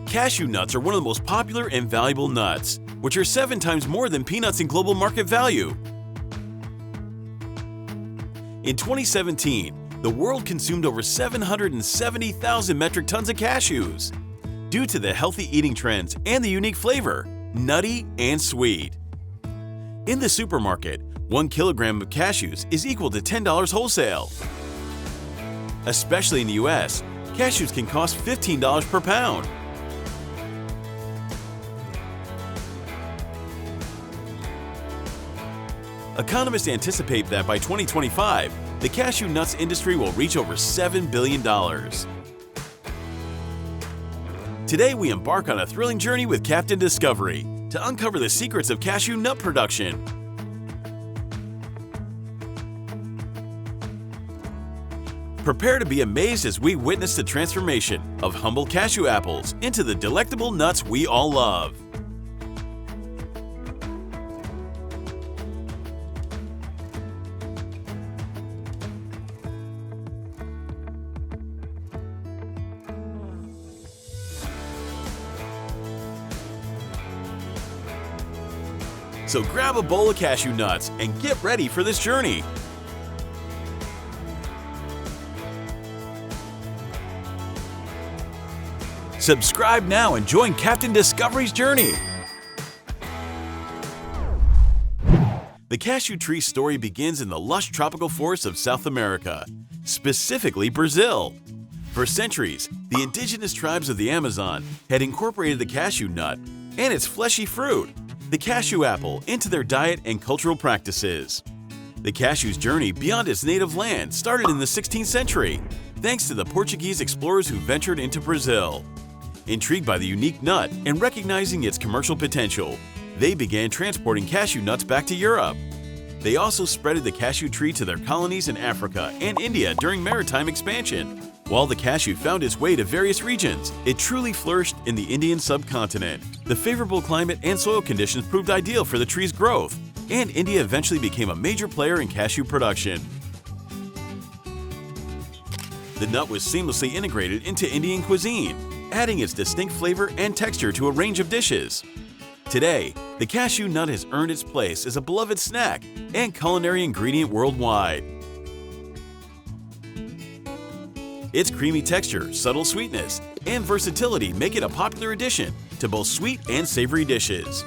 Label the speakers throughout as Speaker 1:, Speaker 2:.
Speaker 1: Cashew nuts are one of the most popular and valuable nuts, which are 7 times more than peanuts in global market value. In 2017, the world consumed over 770,000 metric tons of cashews. Due to the healthy eating trends and the unique flavor, nutty and sweet. In the supermarket, 1 kilogram of cashews is equal to $10 wholesale. Especially in the US, cashews can cost $15 per pound. Economists anticipate that by 2025, the cashew nuts industry will reach over $7 billion. Today, we embark on a thrilling journey with Captain Discovery to uncover the secrets of cashew nut production. Prepare to be amazed as we witness the transformation of humble cashew apples into the delectable nuts we all love. So grab a bowl of cashew nuts and get ready for this journey. Subscribe now and join Captain Discovery's journey. The cashew tree story begins in the lush tropical forests of South America, specifically Brazil. For centuries, the indigenous tribes of the Amazon had incorporated the cashew nut and its fleshy fruit, the cashew apple, into their diet and cultural practices. The cashew's journey beyond its native land started in the 16th century, thanks to the Portuguese explorers who ventured into Brazil. Intrigued by the unique nut and recognizing its commercial potential, they began transporting cashew nuts back to Europe. They also spreaded the cashew tree to their colonies in Africa and India during maritime expansion. While the cashew found its way to various regions, it truly flourished in the Indian subcontinent. The favorable climate and soil conditions proved ideal for the tree's growth, and India eventually became a major player in cashew production. The nut was seamlessly integrated into Indian cuisine, adding its distinct flavor and texture to a range of dishes. Today, the cashew nut has earned its place as a beloved snack and culinary ingredient worldwide. Its creamy texture, subtle sweetness, and versatility make it a popular addition to both sweet and savory dishes.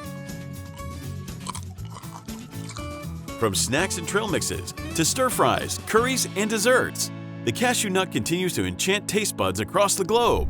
Speaker 1: From snacks and trail mixes to stir-fries, curries, and desserts, the cashew nut continues to enchant taste buds across the globe.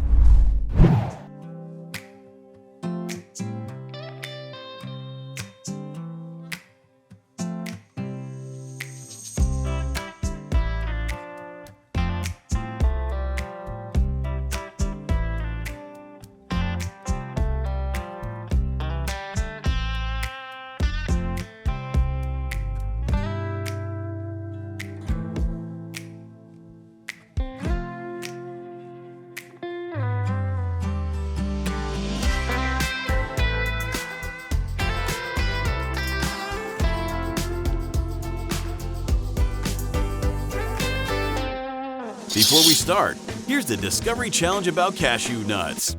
Speaker 1: Before we start, here's the Discovery Challenge about cashew nuts.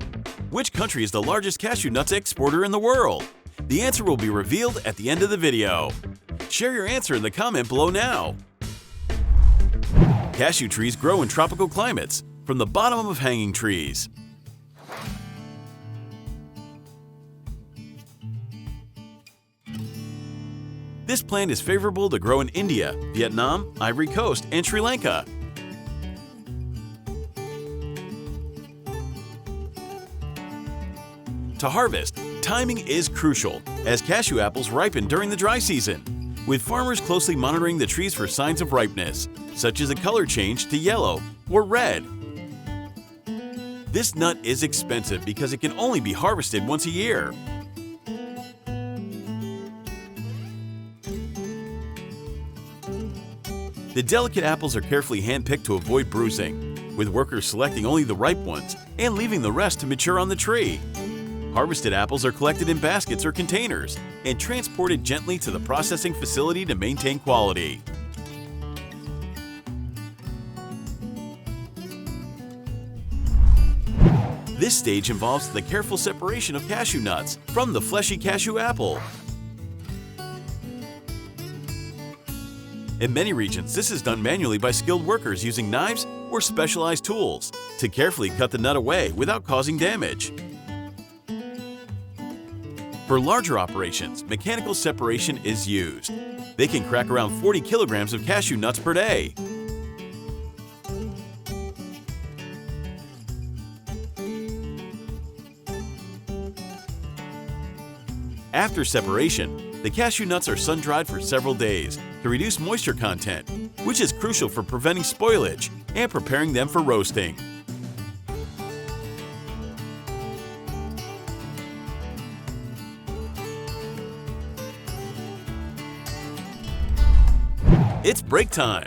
Speaker 1: Which country is the largest cashew nuts exporter in the world? The answer will be revealed at the end of the video. Share your answer in the comment below now. Cashew trees grow in tropical climates, from the bottom of hanging trees. This plant is favorable to grow in India, Vietnam, Ivory Coast, and Sri Lanka. To harvest, timing is crucial, as cashew apples ripen during the dry season, with farmers closely monitoring the trees for signs of ripeness, such as a color change to yellow or red. This nut is expensive because it can only be harvested once a year. The delicate apples are carefully hand-picked to avoid bruising, with workers selecting only the ripe ones and leaving the rest to mature on the tree. Harvested apples are collected in baskets or containers and transported gently to the processing facility to maintain quality. This This stage involves the careful separation of cashew nuts from the fleshy cashew apple. In many regions, this is done manually by skilled workers using knives or specialized tools to carefully cut the nut away without causing damage. For larger operations, mechanical separation is used. They can crack around 40 kilograms of cashew nuts per day. After separation, the cashew nuts are sun-dried for several days to reduce moisture content, which is crucial for preventing spoilage and preparing them for roasting. It's break time!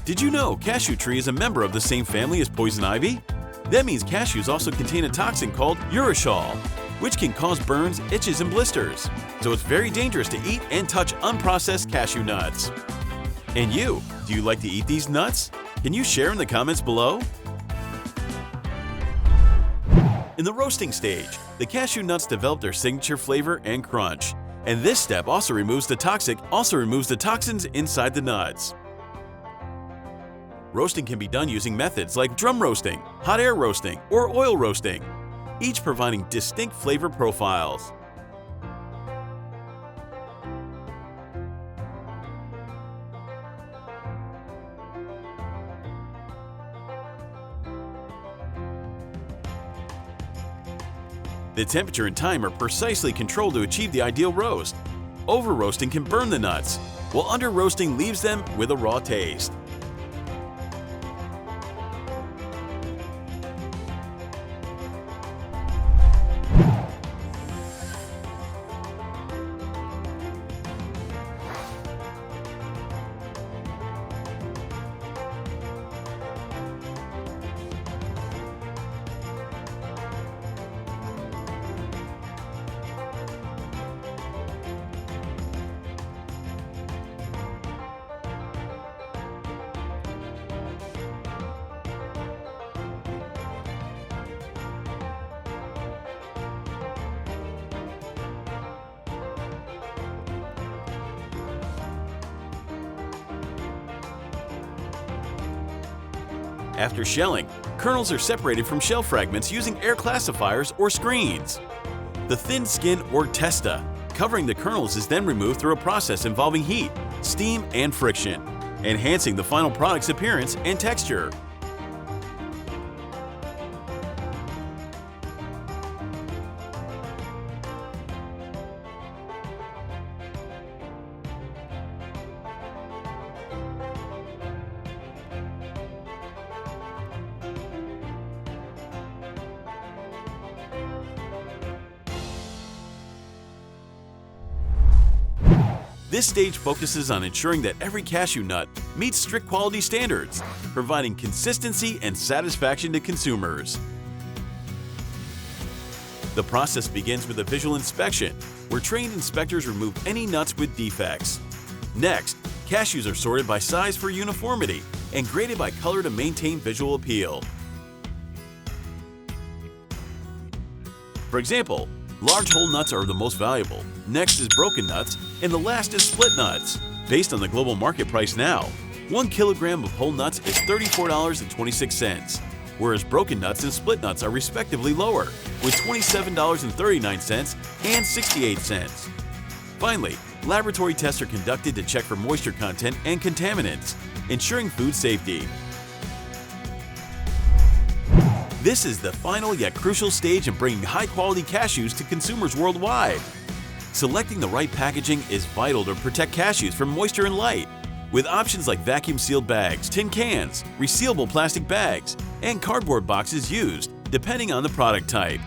Speaker 1: Did you know cashew tree is a member of the same family as poison ivy? That means cashews also contain a toxin called urushiol, which can cause burns, itches, and blisters. So it's very dangerous to eat and touch unprocessed cashew nuts. And you, do you like to eat these nuts? Can you share in the comments below? In the roasting stage, the cashew nuts develop their signature flavor and crunch. And this step also removes the toxins inside the nuts. Roasting can be done using methods like drum roasting, hot air roasting, or oil roasting, each providing distinct flavor profiles. The temperature and time are precisely controlled to achieve the ideal roast. Over-roasting can burn the nuts, while under-roasting leaves them with a raw taste. After shelling, kernels are separated from shell fragments using air classifiers or screens. The thin skin or testa covering the kernels is then removed through a process involving heat, steam, and friction, enhancing the final product's appearance and texture. This stage focuses on ensuring that every cashew nut meets strict quality standards, providing consistency and satisfaction to consumers. The process begins with a visual inspection, where trained inspectors remove any nuts with defects. Next, cashews are sorted by size for uniformity and graded by color to maintain visual appeal. For example, large whole nuts are the most valuable, next is broken nuts, and the last is split nuts. Based on the global market price now, 1 kilogram of whole nuts is $34.26, whereas broken nuts and split nuts are respectively lower, with $27.39 and 68 cents. Finally, laboratory tests are conducted to check for moisture content and contaminants, ensuring food safety. This is the final yet crucial stage in bringing high-quality cashews to consumers worldwide. Selecting the right packaging is vital to protect cashews from moisture and light, with options like vacuum-sealed bags, tin cans, resealable plastic bags, and cardboard boxes used, depending on the product type.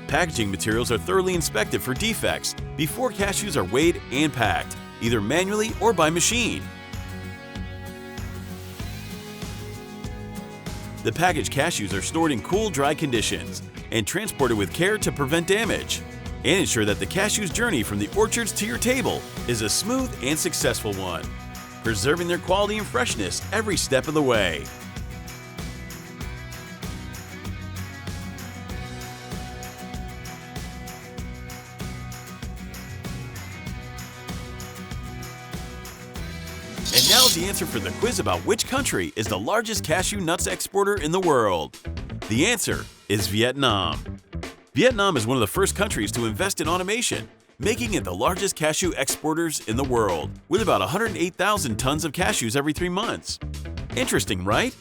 Speaker 1: Packaging materials are thoroughly inspected for defects before cashews are weighed and packed, either manually or by machine. The packaged cashews are stored in cool, dry conditions and transported with care to prevent damage and ensure that the cashew's journey from the orchards to your table is a smooth and successful one, preserving their quality and freshness every step of the way. here's the answer for the quiz about which country is the largest cashew nuts exporter in the world. The answer is Vietnam. Vietnam is one of the first countries to invest in automation, making it the largest cashew exporters in the world, with about 108,000 tons of cashews every 3 months. Interesting, right?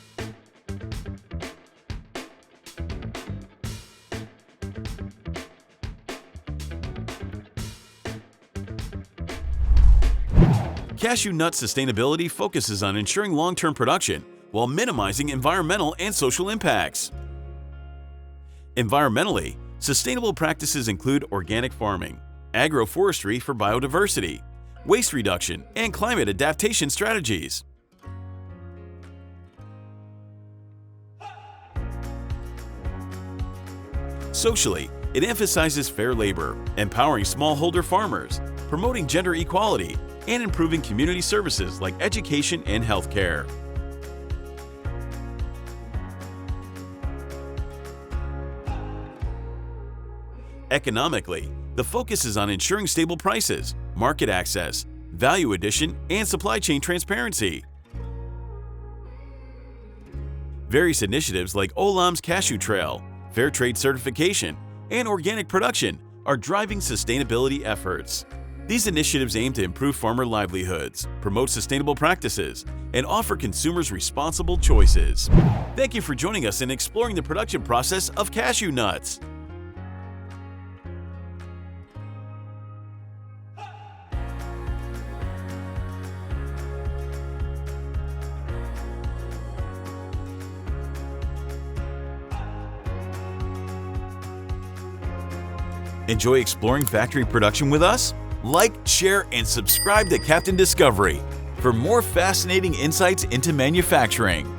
Speaker 1: Cashew nut sustainability focuses on ensuring long-term production while minimizing environmental and social impacts. Environmentally, sustainable practices include organic farming, agroforestry for biodiversity, waste reduction, and climate adaptation strategies. Socially, it emphasizes fair labor, empowering smallholder farmers, promoting gender equality, and improving community services like education and healthcare. Economically, the focus is on ensuring stable prices, market access, value addition, and supply chain transparency. Various initiatives like Olam's Cashew Trail, Fair Trade certification, and organic production are driving sustainability efforts. These initiatives aim to improve farmer livelihoods, promote sustainable practices, and offer consumers responsible choices. Thank you for joining us in exploring the production process of cashew nuts. Enjoy exploring factory production with us? Like, share, and subscribe to Captain Discovery for more fascinating insights into manufacturing.